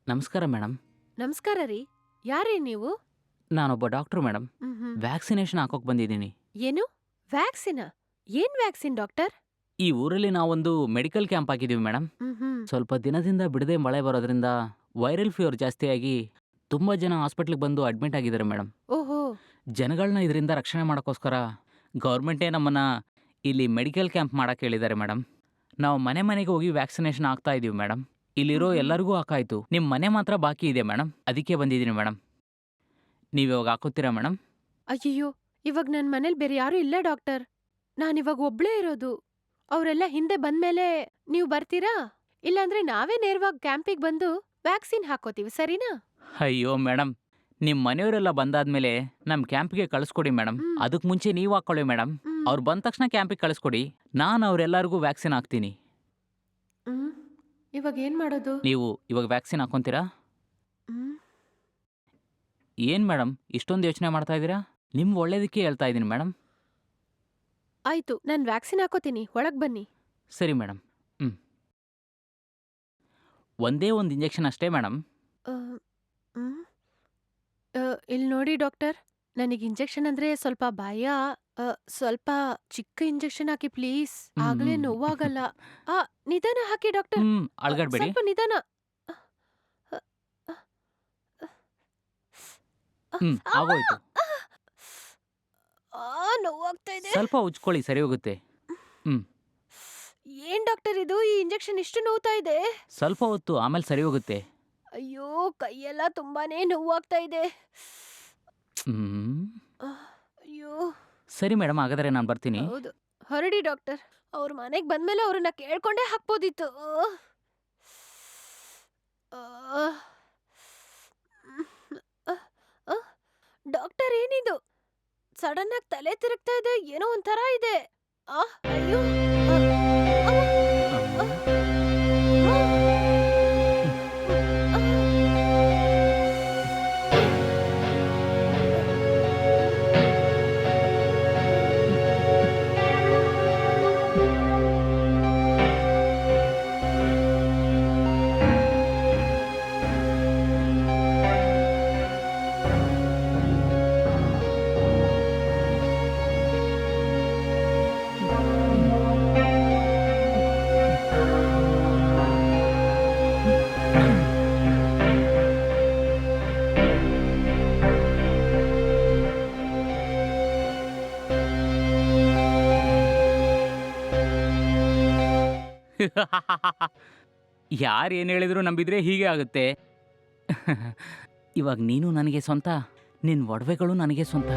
ನಮಸ್ಕಾರ ಮೇಡಮ್. ನಮಸ್ಕಾರ ರೀ. ಯಾರೇ ನೀವು? ನಾನೊಬ್ಬ ಡಾಕ್ಟ್ರು ಮೇಡಮ್. ವ್ಯಾಕ್ಸಿನೇಷನ್ ಹಾಕೋಕ್ ಬಂದಿದ್ದೀನಿ. ಏನು ವ್ಯಾಕ್ಸಿನ? ಏನ್ ವ್ಯಾಕ್ಸಿನ್ ಡಾಕ್ಟರ್? ಈ ಊರಲ್ಲಿ ನಾವೊಂದು ಮೆಡಿಕಲ್ ಕ್ಯಾಂಪ್ ಹಾಕಿದೀವಿ ಮೇಡಮ್. ಸ್ವಲ್ಪ ದಿನದಿಂದ ಬಿಡದೆ ಮಳೆ ಬರೋದ್ರಿಂದ ವೈರಲ್ ಫೀವರ್ ಜಾಸ್ತಿಯಾಗಿ ತುಂಬಾ ಜನ ಹಾಸ್ಪಿಟ್ಲಿಗೆ ಬಂದು ಅಡ್ಮಿಟ್ ಆಗಿದ್ದಾರೆ ಮೇಡಮ್. ಓಹೋ. ಜನಗಳನ್ನ ಇದರಿಂದ ರಕ್ಷಣೆ ಮಾಡೋಕ್ಕೋಸ್ಕರ ಗೌರ್ಮೆಂಟೇ ನಮ್ಮನ್ನ ಇಲ್ಲಿ ಮೆಡಿಕಲ್ ಕ್ಯಾಂಪ್ ಮಾಡಕ್ಕೆ ಹೇಳಿದ್ದಾರೆ ಮೇಡಮ್. ನಾವು ಮನೆ ಮನೆಗೆ ಹೋಗಿ ವ್ಯಾಕ್ಸಿನೇಷನ್ ಹಾಕ್ತಾ ಇದೀವಿ ಮೇಡಮ್. ಇಲ್ಲಿರೋ ಎಲ್ಲರಿಗೂ ಹಾಕಾಯ್ತು. ನಿಮ್ಮ ಮನೆ ಮಾತ್ರ ಬಾಕಿ ಇದೆ ಮೇಡಮ್. ಅದಕ್ಕೆ ಬಂದಿದ್ದೀನಿ ಮೇಡಮ್. ನೀವು ಇವಾಗ ಹಾಕೋತೀರಾ ಮೇಡಮ್? ಅಯ್ಯಯ್ಯೋ, ಇವಾಗ ನನ್ ಮನೇಲಿ ಬೇರೆ ಯಾರು ಇಲ್ಲ ಡಾಕ್ಟರ್. ನಾನಿವಾಗ ಒಬ್ಳೇ ಇರೋದು. ಅವರೆಲ್ಲ ಹಿಂದೆ ಬಂದ್ಮೇಲೆ ನೀವು ಬರ್ತೀರಾ? ಇಲ್ಲಾಂದ್ರೆ ನಾವೇ ನೇರವಾಗಿ ಕ್ಯಾಂಪಿಗೆ ಬಂದು ವ್ಯಾಕ್ಸಿನ್ ಹಾಕೋತೀವಿ, ಸರಿನಾ? ಅಯ್ಯೋ ಮೇಡಮ್, ನಿಮ್ಮ ಮನೆಯವರೆಲ್ಲ ಬಂದಾದ್ಮೇಲೆ ನಮ್ಮ ಕ್ಯಾಂಪ್ಗೆ ಕಳಿಸ್ಕೊಡಿ ಮೇಡಮ್. ಅದಕ್ಕೆ ಮುಂಚೆ ನೀವು ಹಾಕ್ಕೊಳ್ಳಿ ಮೇಡಮ್. ಅವ್ರು ಬಂದ ತಕ್ಷಣ ಕ್ಯಾಂಪಿಗೆ ಕಳಿಸ್ಕೊಡಿ. ನಾನು ಅವರೆಲ್ಲರಿಗೂ ವ್ಯಾಕ್ಸಿನ್ ಹಾಕ್ತೀನಿ. ಇವಾಗ ಏನ್ ಮಾಡೋದು? ನೀವು ಇವಾಗ ವ್ಯಾಕ್ಸಿನ್ ಹಾಕೊಂತೀರಾ? ಏನ್ ಮೇಡಮ್ ಇಷ್ಟೊಂದು ಯೋಚನೆ ಮಾಡ್ತಾ ಇದ್ದೀರಾ? ನಿಮ್ ಒಳ್ಳೇದಕ್ಕೆ ಹೇಳ್ತಾ ಇದ್ದೀನಿ ಮೇಡಮ್. ಆಯ್ತು, ನಾನ್ ವ್ಯಾಕ್ಸಿನ್ ಹಾಕೋತೀನಿ. ಒಳಗ್ ಬನ್ನಿ. ಸರಿ ಮೇಡಮ್. ಒಂದೇ ಒಂದು ಇಂಜೆಕ್ಷನ್ ಅಷ್ಟೇ ಮೇಡಮ್. ಇಲ್ಲಿ ನೋಡಿ ಡಾಕ್ಟರ್, ನನಗೆ ಇಂಜೆಕ್ಷನ್ ಅಂದ್ರೆ ಸ್ವಲ್ಪ ಭಯ. ಸ್ವಲ್ಪ ಚಿಕ್ಕ ಇಂಜೆಕ್ಷನ್ ಹಾಕಿ ಪ್ಲೀಸ್. ಆಗ್ಲೇ ನೋವಾಗಲ್ಲ. ನಿಧಾನ ಹಾಕಿ ಡಾಕ್ಟರ್. ಅಳ್ಗಾಡ್ಬೇಡಿ. ಸ್ವಲ್ಪ ನಿಧಾನ. ಆಗೋಯ್ತು. ನೋವಾಗ್ತಾ ಇದೆ. ಸ್ವಲ್ಪ ಉಜ್ಕೊಳ್ಳಿ, ಸರಿ ಹೋಗುತ್ತೆ. ಏನ್ ಡಾಕ್ಟರ್ ಇದು? ಈ ಇಂಜೆಕ್ಷನ್ ಇಷ್ಟು ನೋವ್ತಾ ಇದೆ? ಸ್ವಲ್ಪ ಹೊತ್ತು ಆಮೇಲೆ ಸರಿ ಹೋಗುತ್ತೆ. ಅಯ್ಯೋ, ಕೈಯೆಲ್ಲ ತುಂಬಾನೇ ನೋವಾಗ್ತಾ ಇದೆ. ಅಯ್ಯೋ. ಸರಿ ಮೇಡಮ್, ಹಾಗಾದ್ರೆ ನಾನು ಬರ್ತೀನಿ. ಹೌದು, ಹೊರಡಿ ಡಾಕ್ಟರ್. ಅವ್ರ ಮನೆಗೆ ಬಂದ್ಮೇಲೆ ಅವ್ರನ್ನ ಕೇಳ್ಕೊಂಡೇ ಹಾಕ್ಬೋದಿತ್ತು. ಡಾಕ್ಟರ್, ಏನಿದು? ಸಡನ್ ಆಗಿ ತಲೆ ತಿರುಗ್ತಾ ಇದೆ. ಏನೋ ಒಂಥರ ಇದೆ. ಅಯ್ಯೋ. ಯಾರು ಏನು ಹೇಳಿದ್ರು ನಂಬಿದ್ರೆ ಹೀಗೆ ಆಗುತ್ತೆ. ಇವಾಗ ನೀನು ನನಗೆ ಸ್ವಂತ, ನಿನ್ನ ಒಡವೆಗಳು ನನಗೆ ಸ್ವಂತ.